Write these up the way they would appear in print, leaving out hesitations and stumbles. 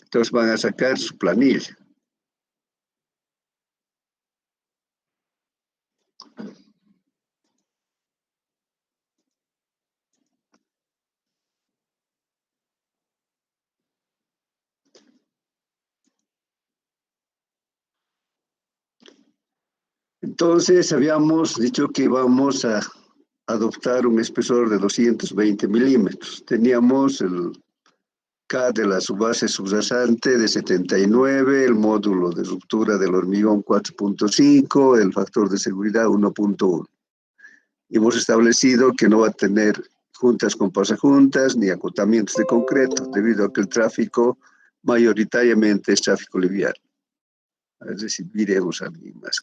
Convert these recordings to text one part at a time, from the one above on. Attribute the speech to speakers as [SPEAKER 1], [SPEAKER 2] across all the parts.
[SPEAKER 1] Entonces van a sacar su planilla. Entonces habíamos dicho que íbamos a adoptar un espesor de 220 milímetros. Teníamos el K de la subbase subyacente de 79, el módulo de ruptura del hormigón 4.5, el factor de seguridad 1.1. Hemos establecido que no va a tener juntas con pasajuntas ni acotamientos de concreto, debido a que el tráfico mayoritariamente es tráfico liviano. Es decir, miremos a alguien más.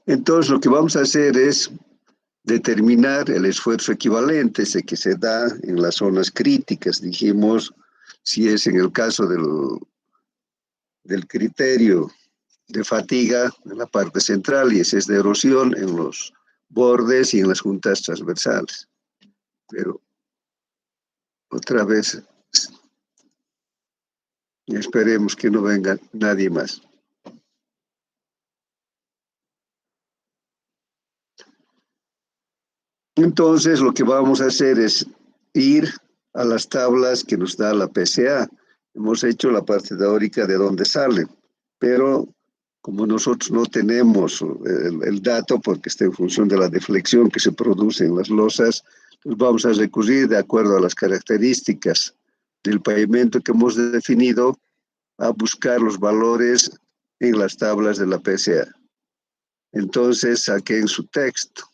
[SPEAKER 1] Entonces, lo que vamos a hacer es determinar el esfuerzo equivalente, ese que se da en las zonas críticas. Dijimos, si es en el caso del criterio de fatiga en la parte central y ese es de erosión en los bordes y en las juntas transversales. Pero otra vez, esperemos que no venga nadie más. Entonces, lo que vamos a hacer es ir a las tablas que nos da la PCA. Hemos hecho la parte teórica de dónde salen, pero como nosotros no tenemos el dato, porque está en función de la deflexión que se produce en las losas, pues vamos a recurrir de acuerdo a las características del pavimento que hemos definido a buscar los valores en las tablas de la PCA. Entonces, saquen su texto.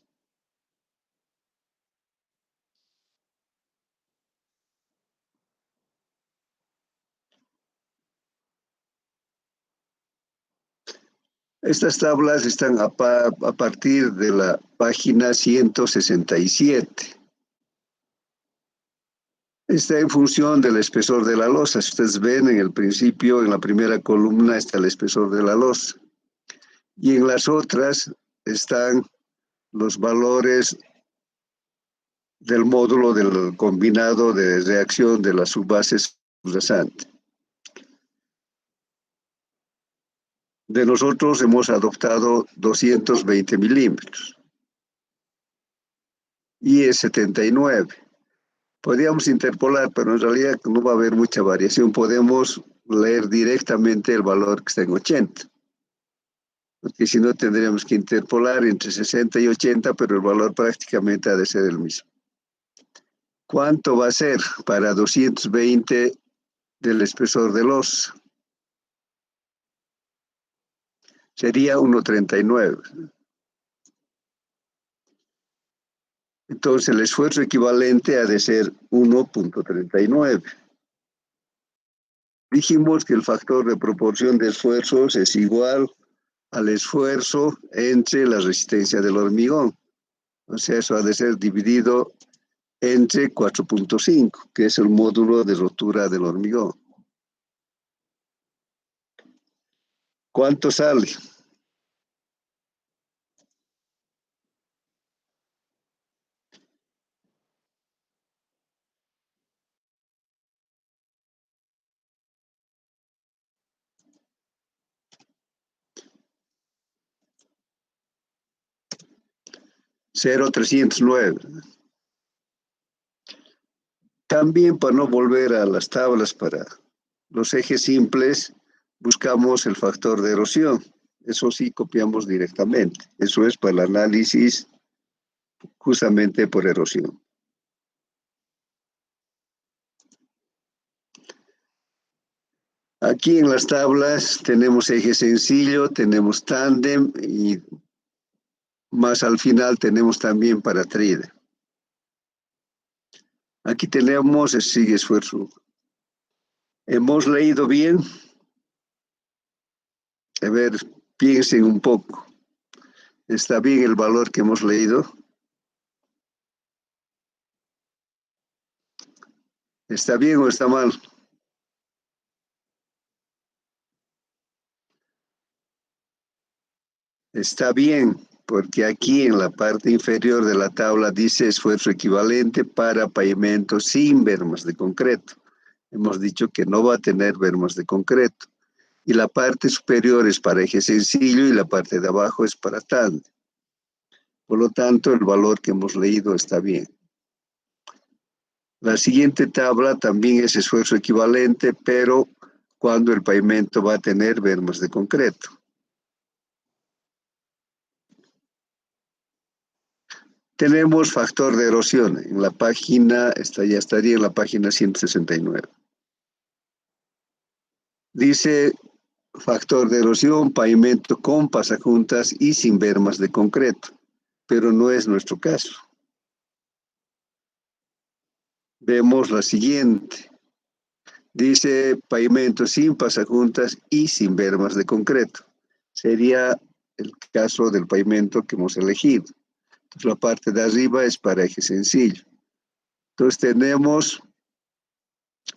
[SPEAKER 1] Estas tablas están a partir de la página 167. Está en función del espesor de la losa. Si ustedes ven en el principio, en la primera columna está el espesor de la losa. Y en las otras están los valores del módulo del combinado de reacción de las subbases subyaces. De nosotros hemos adoptado 220 milímetros y es 79. Podríamos interpolar, pero en realidad no va a haber mucha variación. Podemos leer directamente el valor que está en 80. Porque si no tendríamos que interpolar entre 60 y 80, pero el valor prácticamente ha de ser el mismo. ¿Cuánto va a ser para 220 del espesor de los? Sería 1,39. Entonces el esfuerzo equivalente ha de ser 1,39. Dijimos que el factor de proporción de esfuerzos es igual al esfuerzo entre la resistencia del hormigón. O sea, eso ha de ser dividido entre 4.5, que es el módulo de rotura del hormigón. ¿Cuánto sale? $0,309. También para no volver a las tablas para los ejes simples, buscamos el factor de erosión. Eso sí copiamos directamente. Eso es para el análisis justamente por erosión. Aquí en las tablas tenemos eje sencillo, tenemos tándem y más al final tenemos también para tride. Aquí tenemos el sigue esfuerzo. ¿Hemos leído bien? A ver, piensen un poco. ¿Está bien el valor que hemos leído? ¿Está bien o está mal? Está bien. porque aquí en la parte inferior de la tabla dice esfuerzo equivalente para pavimento sin bermas de concreto. Hemos dicho que no va a tener bermas de concreto. Y la parte superior es para eje sencillo y la parte de abajo es para tándem. Por lo tanto, el valor que hemos leído está bien. La siguiente tabla también es esfuerzo equivalente, pero cuando el pavimento va a tener bermas de concreto. Tenemos factor de erosión. En la página, ya estaría en la página 169. Dice factor de erosión, pavimento con pasajuntas y sin bermas de concreto, pero no es nuestro caso. Vemos la siguiente. Dice pavimento sin pasajuntas y sin bermas de concreto. Sería el caso del pavimento que hemos elegido. Entonces, la parte de arriba es para eje sencillo. Entonces tenemos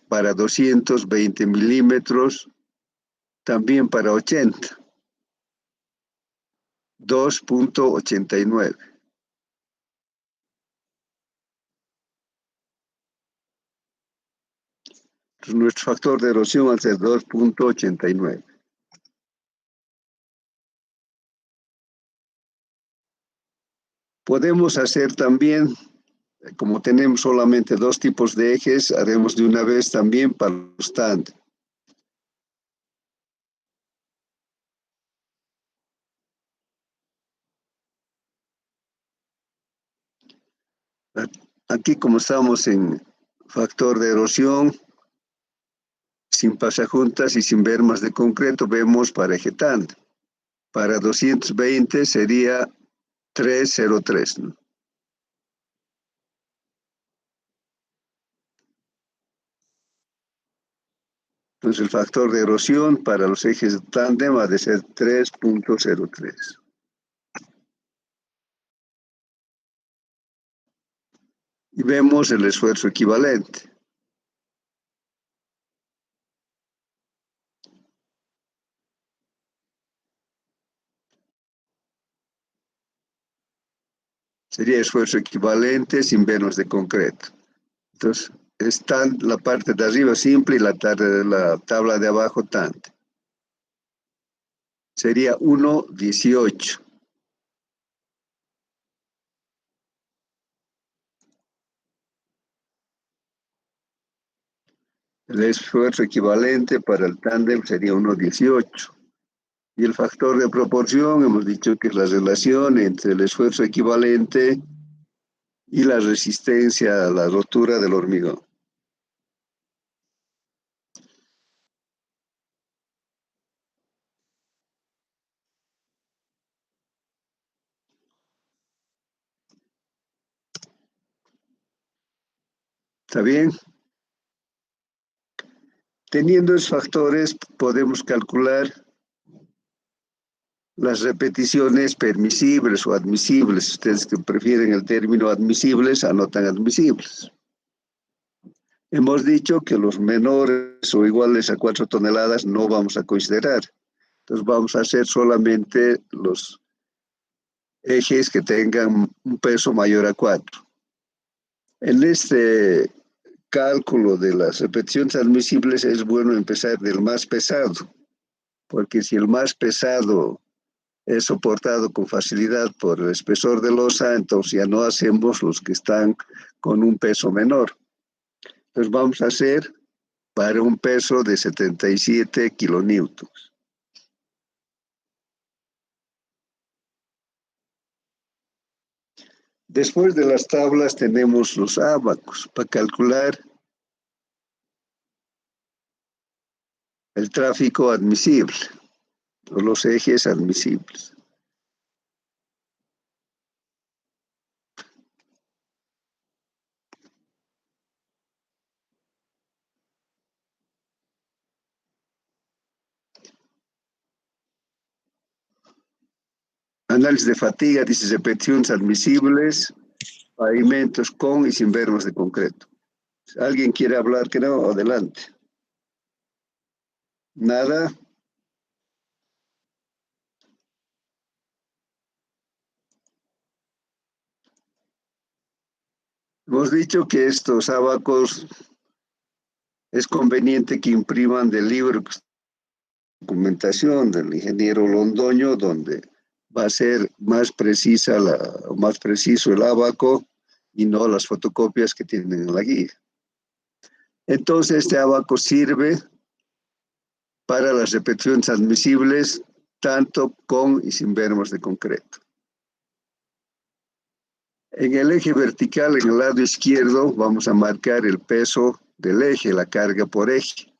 [SPEAKER 1] para 220 milímetros, también para 80, 2.89. Entonces, nuestro factor de erosión va a ser 2.89. Podemos hacer también, como tenemos solamente dos tipos de ejes, haremos de una vez también para los tándem. Aquí, como estamos en factor de erosión, sin pasajuntas y sin bermas de concreto, vemos para eje tándem. Para 220 sería 303, ¿no? Entonces, el factor de erosión para los ejes de tándem ha de ser 3.03. Y vemos el esfuerzo equivalente. Sería esfuerzo equivalente sin bermas de concreto. Entonces, está la parte de arriba simple y la tabla de abajo tándem. Sería 1.18. El esfuerzo equivalente para el tándem sería 1.18. Y el factor de proporción, hemos dicho que es la relación entre el esfuerzo equivalente y la resistencia a la rotura del hormigón. ¿Está bien? Teniendo esos factores, podemos calcular las repeticiones permisibles o admisibles. Ustedes que prefieren el término admisibles, anotan admisibles. Hemos dicho que los menores o iguales a 4 toneladas no vamos a considerar. Entonces vamos a hacer solamente los ejes que tengan un peso mayor a 4. En este cálculo de las repeticiones admisibles es bueno empezar del más pesado, porque si el más pesado es soportado con facilidad por el espesor de losa, entonces ya no hacemos los que están con un peso menor. Entonces vamos a hacer para un peso de 77 kilonewtons. Después de las tablas tenemos los ábacos para calcular el tráfico admisible o los ejes admisibles. Análisis de fatiga, dice repeticiones admisibles, pavimentos con y sin bermas de concreto. Si alguien quiere hablar, que no, adelante. Nada. Hemos dicho que estos abacos es conveniente que impriman del libro de documentación del ingeniero Londoño, donde va a ser más más preciso el abaco y no las fotocopias que tienen en la guía. Entonces, este abaco sirve para las repeticiones admisibles tanto con y sin bermas de concreto. En el eje vertical, en el lado izquierdo, vamos a marcar el peso del eje, la carga por eje.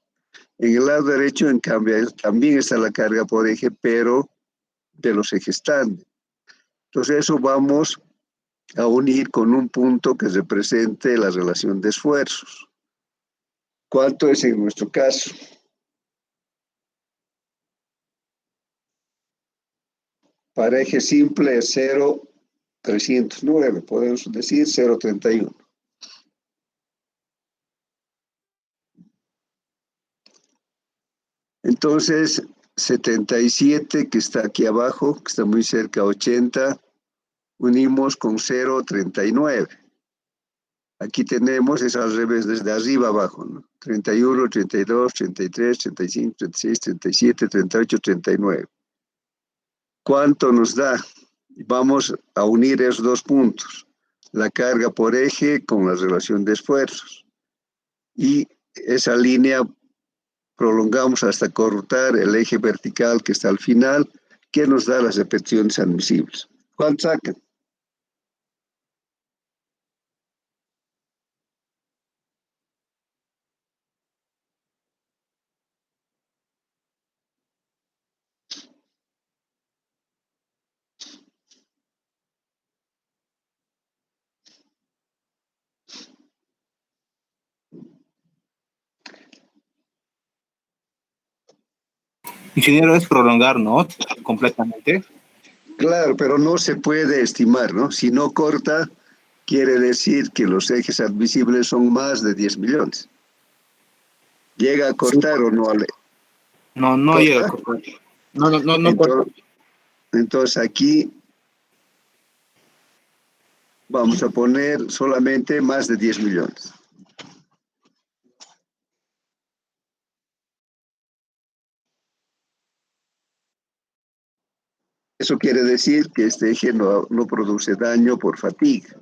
[SPEAKER 1] En el lado derecho, en cambio, también está la carga por eje, pero de los ejes tándem. Entonces, eso vamos a unir con un punto que represente la relación de esfuerzos. ¿Cuánto es en nuestro caso? Para eje simple es 0,309, podemos decir 0,31. Entonces, 77, que está aquí abajo, que está muy cerca a 80, unimos con 0,39. Aquí tenemos, es al revés, desde arriba abajo, ¿no? 31, 32, 33, 35, 36, 37, 38, 39. ¿Cuánto nos da? Vamos a unir esos dos puntos, la carga por eje con la relación de esfuerzos. Y esa línea prolongamos hasta cortar el eje vertical que está al final, que nos da las repeticiones admisibles. ¿Cuánto sacan?
[SPEAKER 2] Ingeniero, es prolongar, ¿no? Completamente.
[SPEAKER 1] Claro, pero no se puede estimar, ¿no? Si no corta, quiere decir que los ejes admisibles son más de 10 millones. ¿Llega a cortar o no?
[SPEAKER 2] No, no llega a
[SPEAKER 1] ¿Corta?
[SPEAKER 2] cortar. No corta.
[SPEAKER 1] Entonces aquí vamos a poner solamente más de 10 millones. Eso quiere decir que este eje no produce daño por fatiga.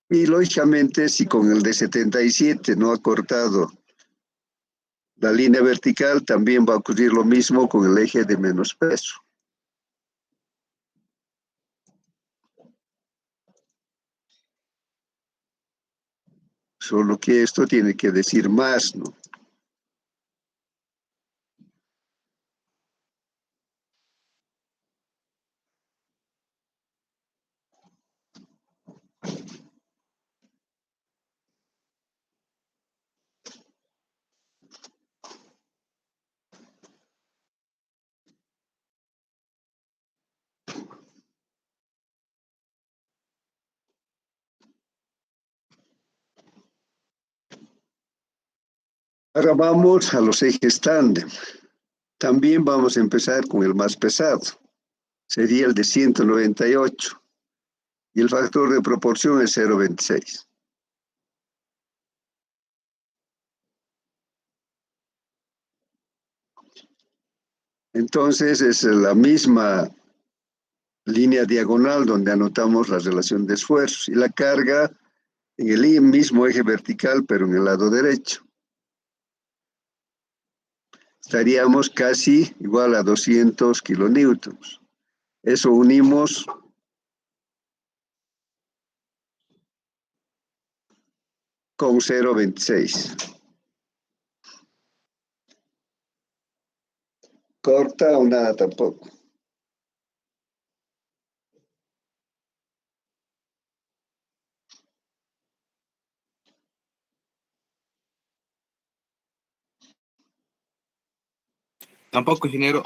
[SPEAKER 1] Y lógicamente, si con el de 77 no ha cortado la línea vertical, también va a ocurrir lo mismo con el eje de menos peso. Solo que esto tiene que decir más, ¿no? Ahora vamos a los ejes tándem. También vamos a empezar con el más pesado. Sería el de 198. Y el factor de proporción es 0,26. Entonces es la misma línea diagonal donde anotamos la relación de esfuerzos y la carga en el mismo eje vertical, pero en el lado derecho. Estaríamos casi igual a 200 kilonewtons. Eso unimos con 0,26. ¿Corta o nada tampoco?
[SPEAKER 2] Tampoco, ingeniero.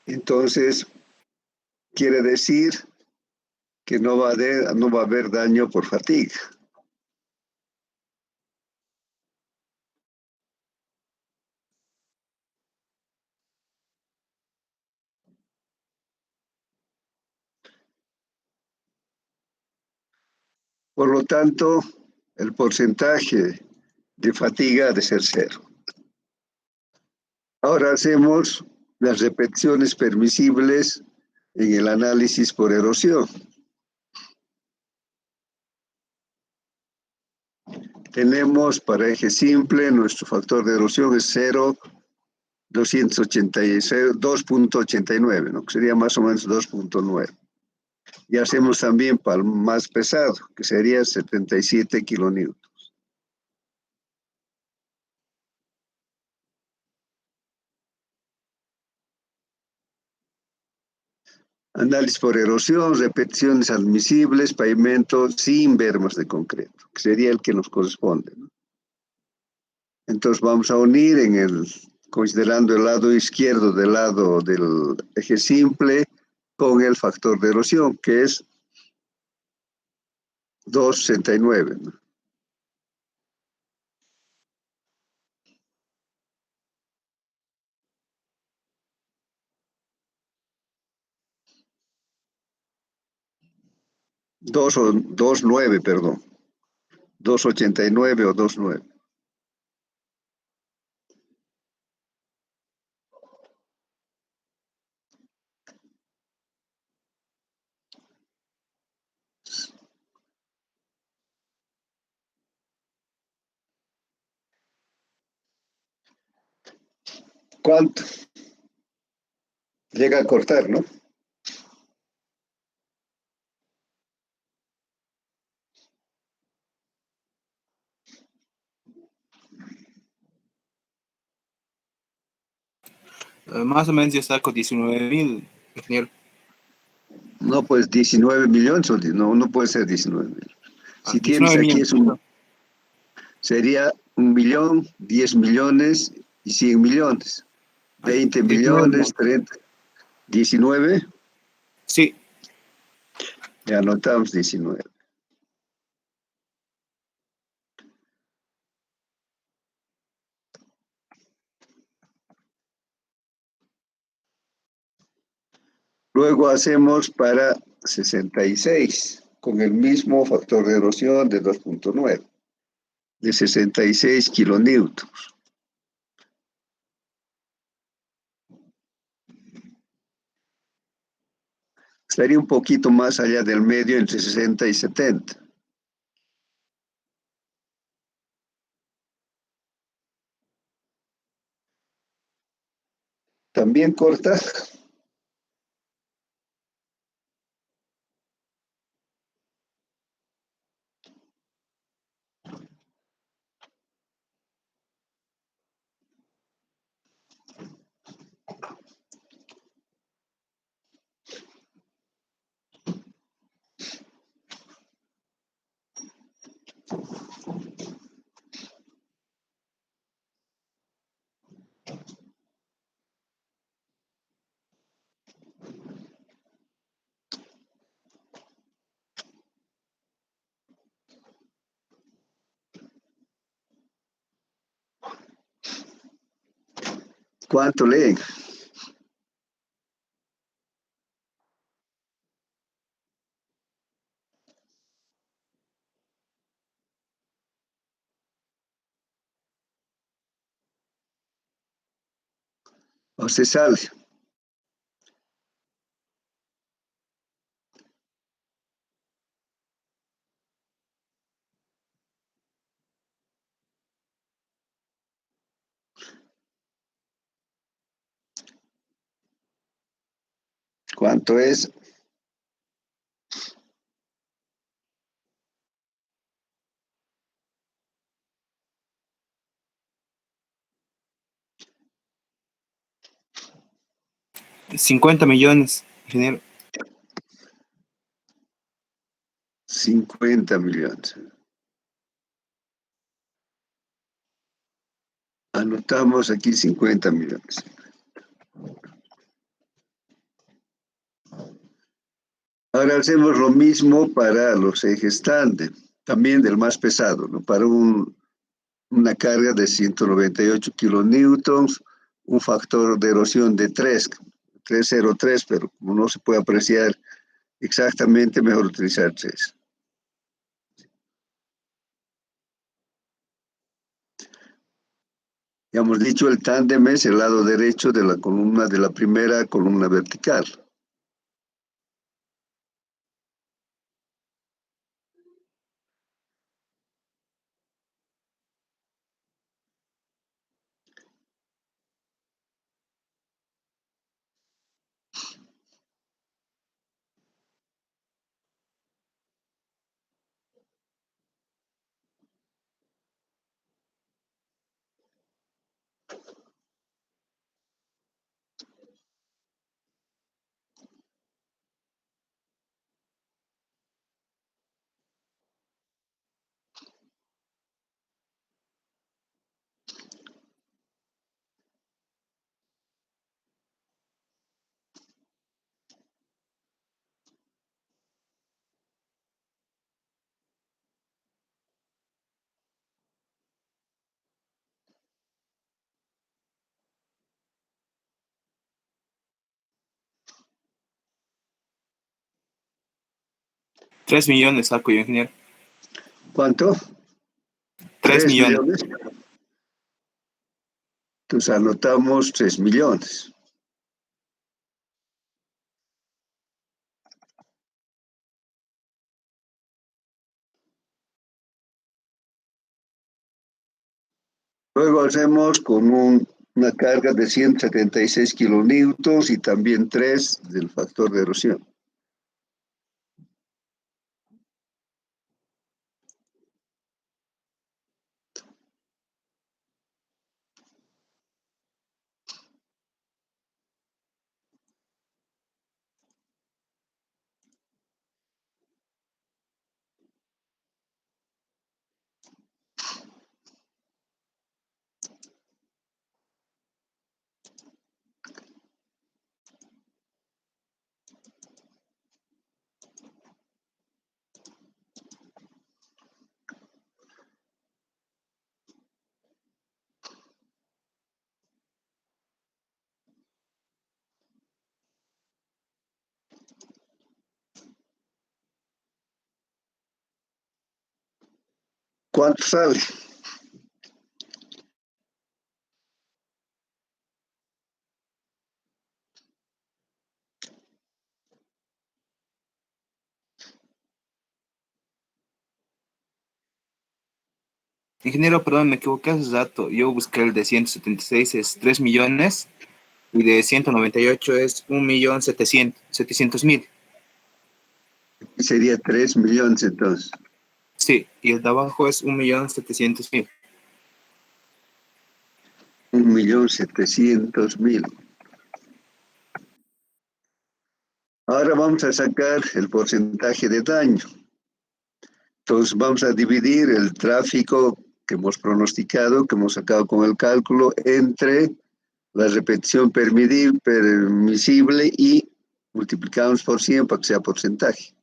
[SPEAKER 1] Entonces, quiere decir que no va a haber daño por fatiga. Por lo tanto, el porcentaje de fatiga ha de ser 0. Ahora hacemos las repeticiones permisibles en el análisis por erosión. Tenemos para eje simple, nuestro factor de erosión es 2.89, ¿no? Que sería más o menos 2.9. Y hacemos también para el más pesado, que sería 77 kilonewtons. Análisis por erosión, repeticiones admisibles, pavimento sin bermas de concreto, que sería el que nos corresponde, ¿no? Entonces vamos a unir considerando el lado izquierdo del lado del eje simple con el factor de erosión, que es 2.69, ¿no? Dos o 2.9, perdón. 2.89 o 2.9. ¿Cuánto? Llega a cortar, ¿no?
[SPEAKER 2] Más o menos yo saco 19.000, ingeniero.
[SPEAKER 1] No, pues 19 millones, no, no puede ser 19 millones. Si tienes
[SPEAKER 2] 19
[SPEAKER 1] aquí
[SPEAKER 2] millones.
[SPEAKER 1] sería 1 millón, 10 millones y 100 millones. 20
[SPEAKER 2] 19
[SPEAKER 1] millones,
[SPEAKER 2] millones.
[SPEAKER 1] 30, 19.
[SPEAKER 2] Sí.
[SPEAKER 1] Ya anotamos 19. Luego hacemos para 66, con el mismo factor de erosión de 2.9, de 66 kilonewtons. Estaría un poquito más allá del medio, entre 60 y 70. También corta. ¿Cuánto leen? ¿O se sale? ¿Cuánto es?
[SPEAKER 2] $50 millones, ingeniero.
[SPEAKER 1] 50 millones. Anotamos aquí 50 millones. Ahora hacemos lo mismo para los ejes tándem, también del más pesado, ¿no? Para una carga de 198 kilonewtons, un factor de erosión de 3.03, pero como no se puede apreciar exactamente, mejor utilizar 3. Ya hemos dicho, el tándem es el lado derecho de la columna de la primera columna vertical.
[SPEAKER 2] Tres millones saco yo, ingeniero.
[SPEAKER 1] ¿Cuánto?
[SPEAKER 2] 3
[SPEAKER 1] ¿3
[SPEAKER 2] millones.
[SPEAKER 1] millones? Entonces anotamos 3 millones. Luego hacemos con una carga de 176 kilonewtons y también 3 del factor de erosión. ¿Cuánto sale?
[SPEAKER 2] Ingeniero, perdón, me equivoqué hace rato. Yo busqué el de 176, es 3 millones, y de 198 es 1.700.000.
[SPEAKER 1] Sería 3 millones entonces.
[SPEAKER 2] Sí, y el de abajo es 1.700.000.
[SPEAKER 1] 1.700.000. Ahora vamos a sacar el porcentaje de daño. Entonces vamos a dividir el tráfico que hemos pronosticado, que hemos sacado con el cálculo, entre la repetición permisible y multiplicamos por 100 para que sea porcentaje.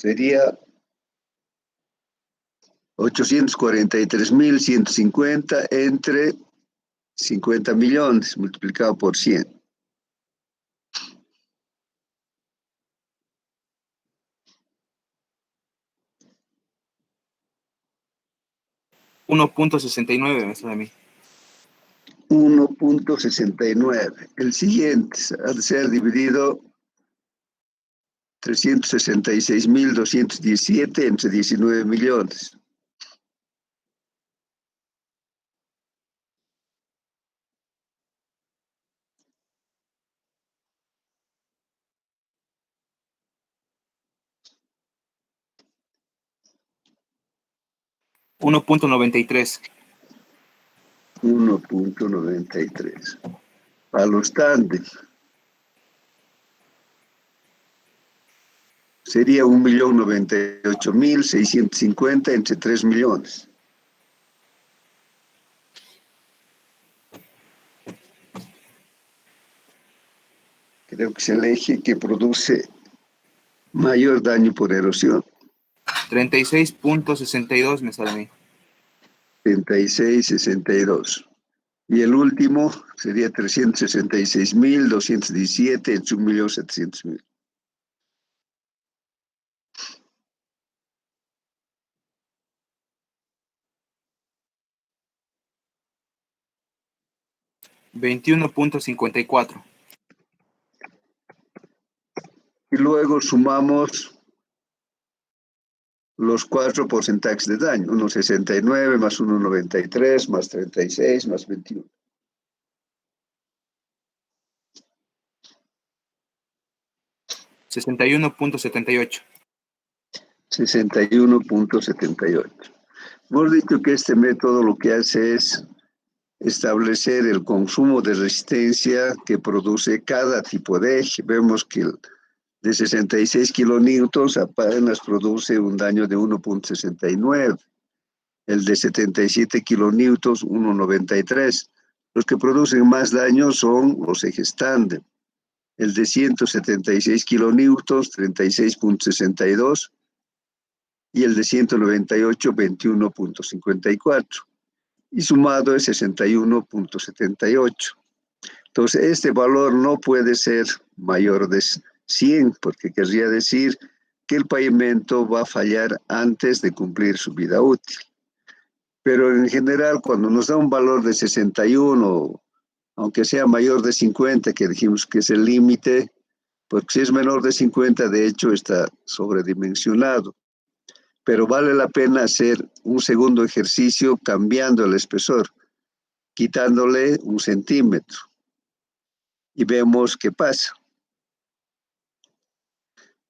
[SPEAKER 1] Sería 843.150 entre 50 millones multiplicado por 100.
[SPEAKER 2] 1.69 me sale a mí.
[SPEAKER 1] 1.69. El siguiente ha de ser dividido 366.217 entre 19 millones.
[SPEAKER 2] $1.93.
[SPEAKER 1] 1.93. A los tandes sería 1.098.650 entre 3 millones. Creo que es el eje que produce mayor daño por erosión.
[SPEAKER 2] 36.62 me sale a mí.
[SPEAKER 1] 36.62. Y el último sería 366.217 entre 1.700.000.
[SPEAKER 2] 21.54.
[SPEAKER 1] Y luego sumamos los 4 porcentajes de daño, 1,69 más 1,93 más 36 más 21.
[SPEAKER 2] $61.78.
[SPEAKER 1] 61,78. Hemos dicho que este método lo que hace es establecer el consumo de resistencia que produce cada tipo de eje. Vemos que el de 66 kilonewtons apenas produce un daño de 1,69. El de 77 kilonewtons, 1,93. Los que producen más daño son los ejes tándem. El de 176 kilonewtons, 36,62. Y el de 198, 21,54. Y sumado es 61,78. Entonces, este valor no puede ser mayor de 100, porque querría decir que el pavimento va a fallar antes de cumplir su vida útil. Pero en general, cuando nos da un valor de 61, aunque sea mayor de 50, que dijimos que es el límite, porque si es menor de 50, de hecho, está sobredimensionado. Pero vale la pena hacer un segundo ejercicio cambiando el espesor, quitándole 1 centímetro. Y vemos qué pasa.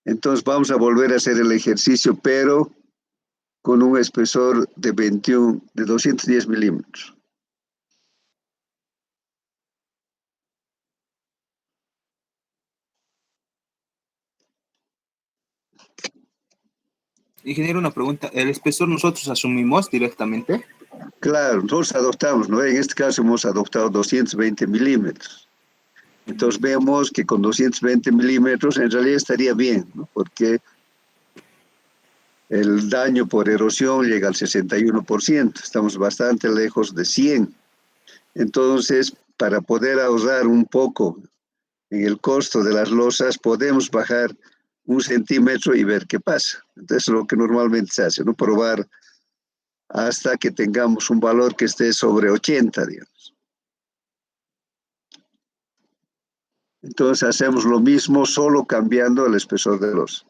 [SPEAKER 1] Entonces vamos a volver a hacer el ejercicio, pero con un espesor de 210 milímetros.
[SPEAKER 2] Ingeniero, una pregunta. ¿El espesor nosotros asumimos directamente?
[SPEAKER 1] Claro, nosotros adoptamos, ¿no? En este caso hemos adoptado 220 milímetros. Entonces vemos que con 220 milímetros en realidad estaría bien, ¿no? Porque el daño por erosión llega al 61%, estamos bastante lejos de 100. Entonces, para poder ahorrar un poco en el costo de las losas, podemos bajar 1 centímetro y ver qué pasa. Entonces, es lo que normalmente se hace, ¿no? Probar hasta que tengamos un valor que esté sobre 80, digamos. Entonces, hacemos lo mismo, solo cambiando el espesor de losa.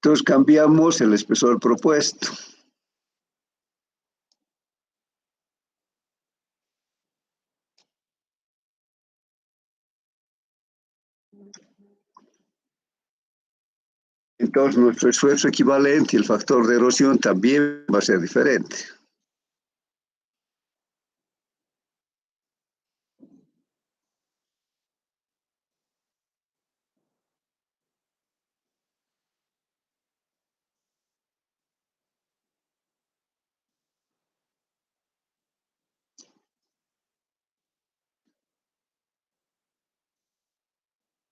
[SPEAKER 1] Entonces, cambiamos el espesor propuesto. Entonces, nuestro esfuerzo equivalente y el factor de erosión también va a ser diferente.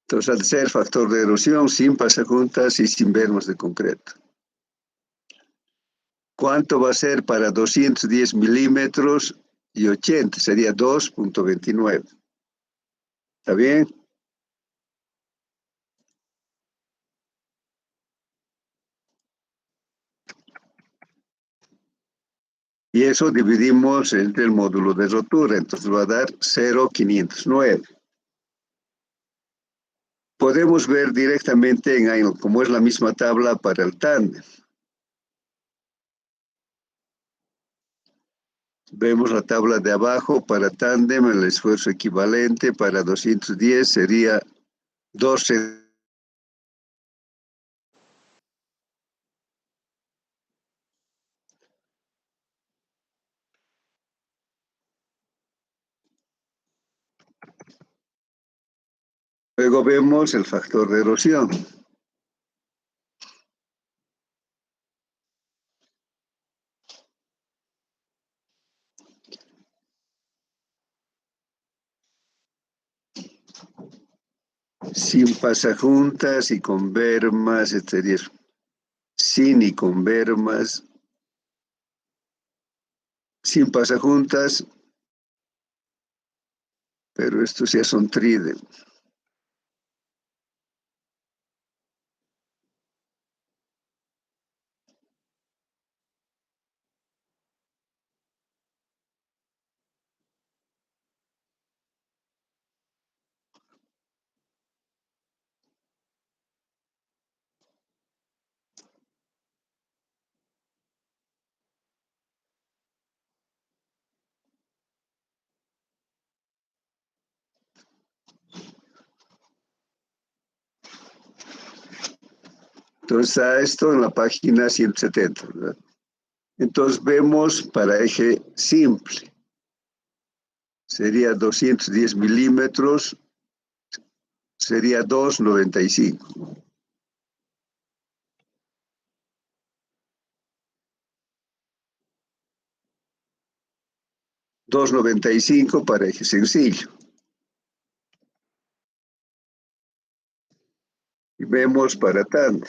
[SPEAKER 1] Entonces, al ser factor de erosión sin pasajuntas y sin bermas de concreto. ¿Cuánto va a ser para 210 milímetros y 80? Sería 2,29. ¿Está bien? Y eso dividimos entre el módulo de rotura, entonces va a dar 0,509. Podemos ver directamente como es la misma tabla para el tándem. Vemos la tabla de abajo para tándem, el esfuerzo equivalente para 210 sería 12. Luego vemos el factor de erosión. Sin pasajuntas y con bermas, sería sin y con bermas, sin pasajuntas, pero estos ya son trident. Entonces está esto en la página 170, ¿verdad? Entonces vemos para eje simple, sería 210 milímetros, sería 2,95. 2,95 para eje sencillo. Y vemos para tándem,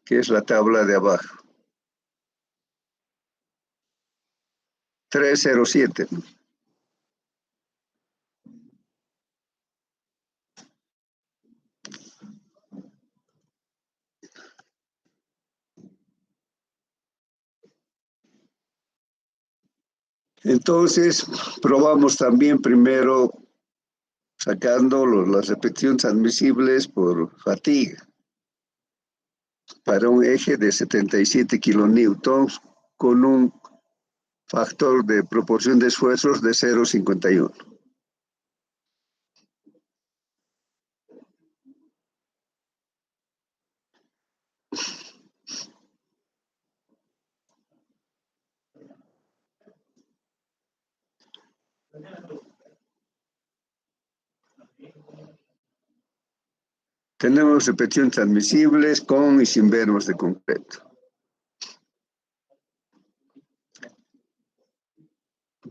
[SPEAKER 1] que es la tabla de abajo. 307. Entonces, probamos también primero sacando las repeticiones admisibles por fatiga para un eje de 77 kilonewtons con un factor de proporción de esfuerzos de 0,51. Tenemos repeticiones admisibles con y sin bermas de concreto.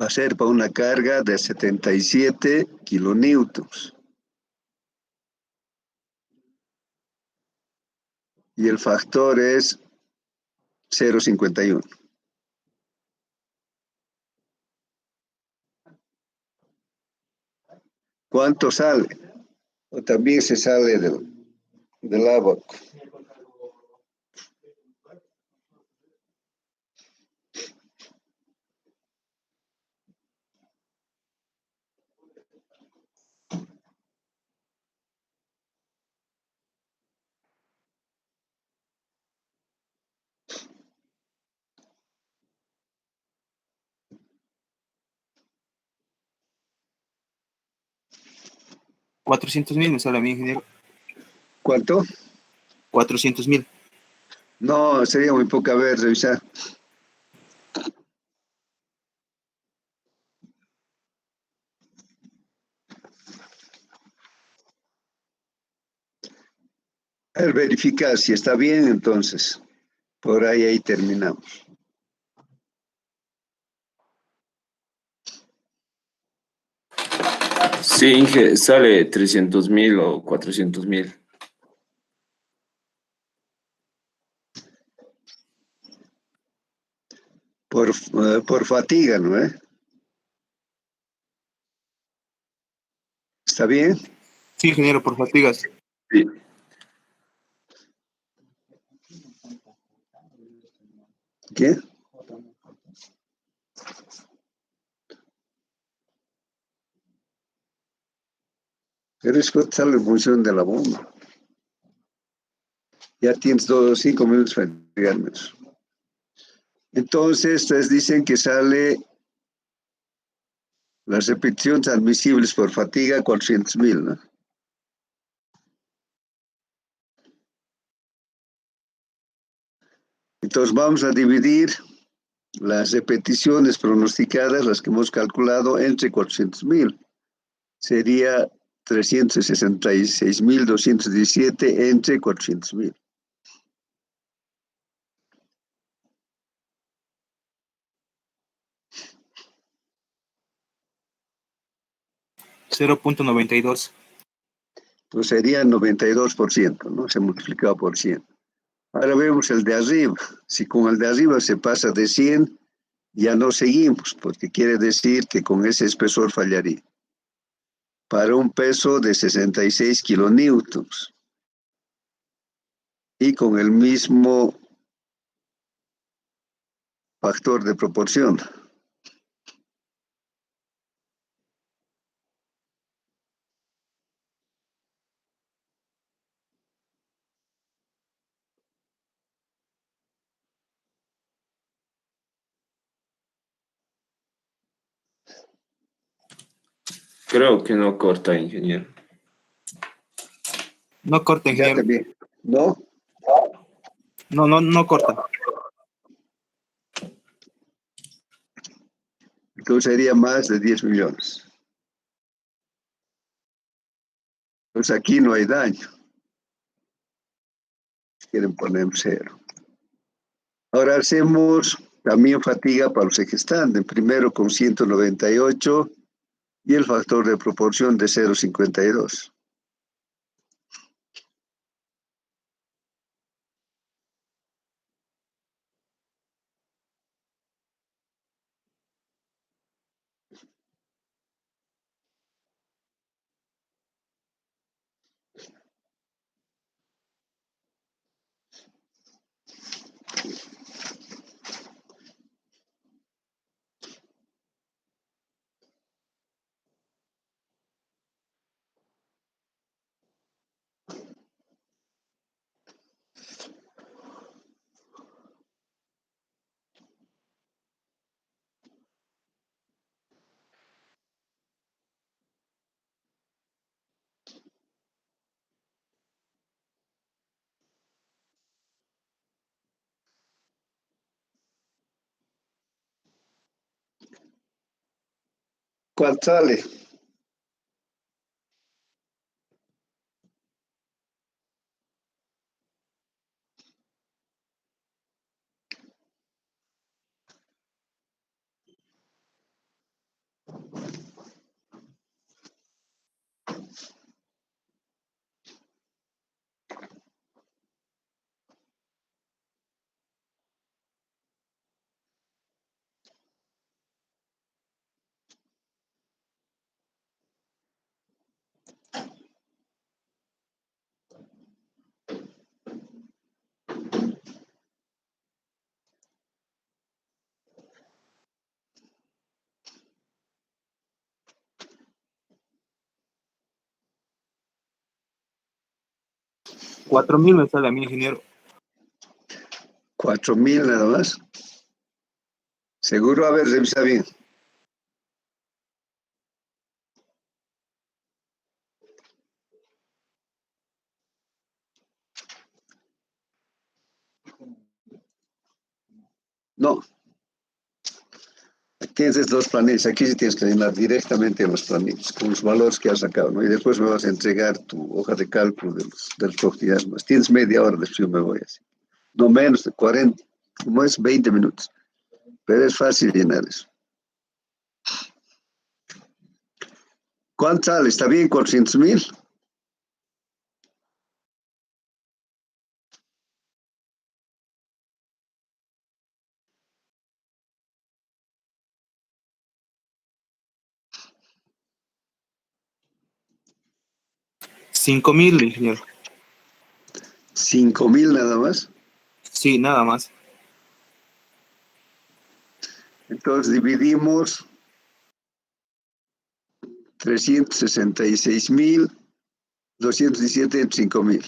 [SPEAKER 1] Va a ser para una carga de 77 kilonewtons. Y el factor es 0,51. ¿Cuánto sale? O también se sale del abaco.
[SPEAKER 2] $400,000 me sale a mi ingeniero.
[SPEAKER 1] ¿Cuánto?
[SPEAKER 2] 400,000.
[SPEAKER 1] No, sería muy poca. A ver, revisar. A ver, verificar si está bien, entonces. Por ahí terminamos.
[SPEAKER 3] Sí, Inge, sale 300,000 o 400,000.
[SPEAKER 1] Por fatiga, ¿no? ¿Está bien?
[SPEAKER 2] Sí, ingeniero, por fatigas.
[SPEAKER 3] Sí.
[SPEAKER 1] ¿Qué? Pero es que sale en función de la bomba. Ya tienes 5 minutos para entregarme eso. Entonces, ustedes dicen que sale las repeticiones admisibles por fatiga 400,000, ¿no? Entonces vamos a dividir las repeticiones pronosticadas, las que hemos calculado, entre 400,000. Sería 366,217 entre 400,000.
[SPEAKER 2] 0.92.
[SPEAKER 1] Pues sería 92%, ¿no? Se multiplicaba por 100. Ahora vemos el de arriba. Si con el de arriba se pasa de 100, ya no seguimos, porque quiere decir que con ese espesor fallaría. Para un peso de 66 kilonewtons y con el mismo factor de proporción.
[SPEAKER 3] Creo que no corta, ingeniero.
[SPEAKER 2] No corta,
[SPEAKER 1] Ya
[SPEAKER 2] ingeniero.
[SPEAKER 1] también, ¿no?
[SPEAKER 2] No corta.
[SPEAKER 1] Entonces sería más de 10 millones. Entonces aquí no hay daño. Quieren poner cero. Ahora hacemos también fatiga para los ejes tándem. Primero con 198 y el factor de proporción de 0,52. ¿Cuál sale?
[SPEAKER 2] $4,000 me sale a mí, ingeniero.
[SPEAKER 1] 4,000 nada más. Seguro, a ver, revisa bien. No, tienes dos planillas. Aquí sí tienes que llenar directamente en los planillas, con los valores que has sacado, ¿no? Y después me vas a entregar tu hoja de cálculo de las propiedades más. Tienes media hora, después yo me voy así. No menos de 40, como es 20 minutos. Pero es fácil llenar eso. ¿Cuánto sale? ¿Está bien? 400,000.
[SPEAKER 2] $5,000, ingeniero.
[SPEAKER 1] 5,000 nada más.
[SPEAKER 2] Sí, nada más.
[SPEAKER 1] Entonces dividimos 366,217 en 5,000.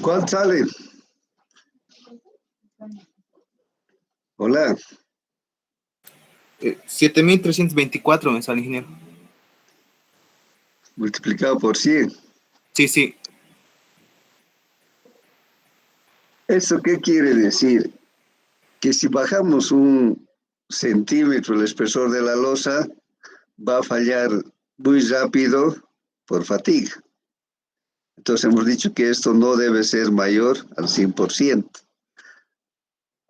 [SPEAKER 1] ¿Cuál sale? Hola.
[SPEAKER 2] 7.324 me sale, ingeniero.
[SPEAKER 1] Multiplicado por 100.
[SPEAKER 2] Sí, sí.
[SPEAKER 1] ¿Eso qué quiere decir? Que si bajamos 1 centímetro el espesor de la losa, va a fallar muy rápido por fatiga. Entonces hemos dicho que esto no debe ser mayor al 100%,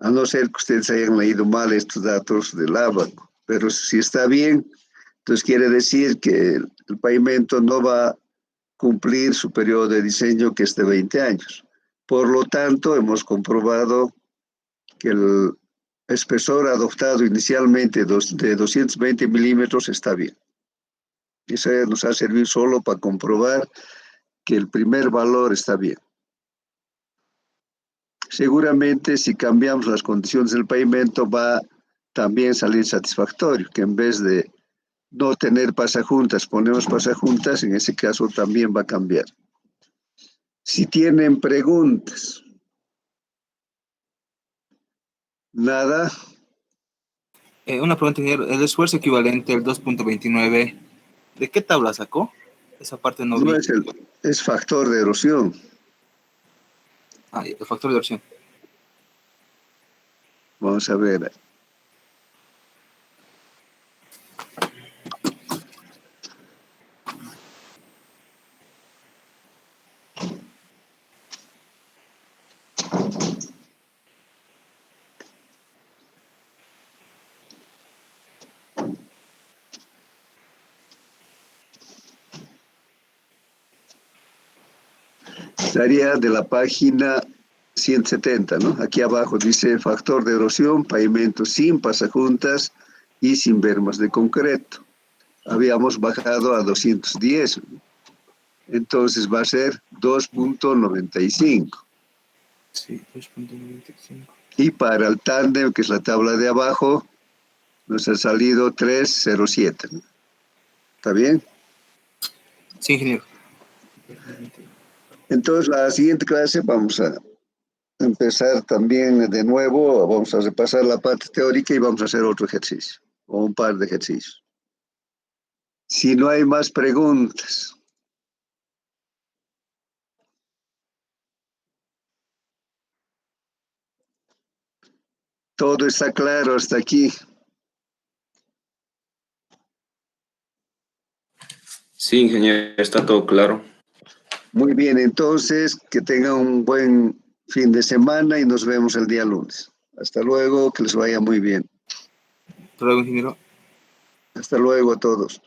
[SPEAKER 1] a no ser que ustedes hayan leído mal estos datos del Abaco. Pero si está bien, entonces quiere decir que el pavimento no va a cumplir su periodo de diseño, que es de 20 años. Por lo tanto, hemos comprobado que el espesor adoptado inicialmente de 220 milímetros está bien. Eso nos ha servido solo para comprobar que el primer valor está bien. Seguramente si cambiamos las condiciones del pavimento va también a salir satisfactorio, que en vez de no tener pasajuntas, ponemos pasajuntas, en ese caso también va a cambiar. Si tienen preguntas. Nada.
[SPEAKER 2] Una pregunta, ingeniero. El esfuerzo equivalente al 2.29, ¿de qué tabla sacó? Esa parte no
[SPEAKER 1] No
[SPEAKER 2] vi.
[SPEAKER 1] es factor de erosión.
[SPEAKER 2] Ah, el factor de erosión.
[SPEAKER 1] Vamos a ver. Estaría de la página 170, ¿no? Aquí abajo dice factor de erosión, pavimento sin pasajuntas y sin bermas de concreto. Habíamos bajado a 210, ¿no? Entonces va a ser 2.95.
[SPEAKER 2] Sí, 2.95.
[SPEAKER 1] Y para el tándem, que es la tabla de abajo, nos ha salido 307, ¿no? ¿Está bien?
[SPEAKER 2] Sí, ingeniero.
[SPEAKER 1] Entonces, la siguiente clase vamos a empezar también de nuevo, vamos a repasar la parte teórica y vamos a hacer otro ejercicio, o un par de ejercicios. Si no hay más preguntas. Todo está claro hasta aquí.
[SPEAKER 3] Sí, ingeniero, está todo claro.
[SPEAKER 1] Muy bien, entonces, que tengan un buen fin de semana y nos vemos el día lunes. Hasta luego, que les vaya muy bien.
[SPEAKER 2] Hasta luego, ingeniero.
[SPEAKER 1] Hasta luego a todos.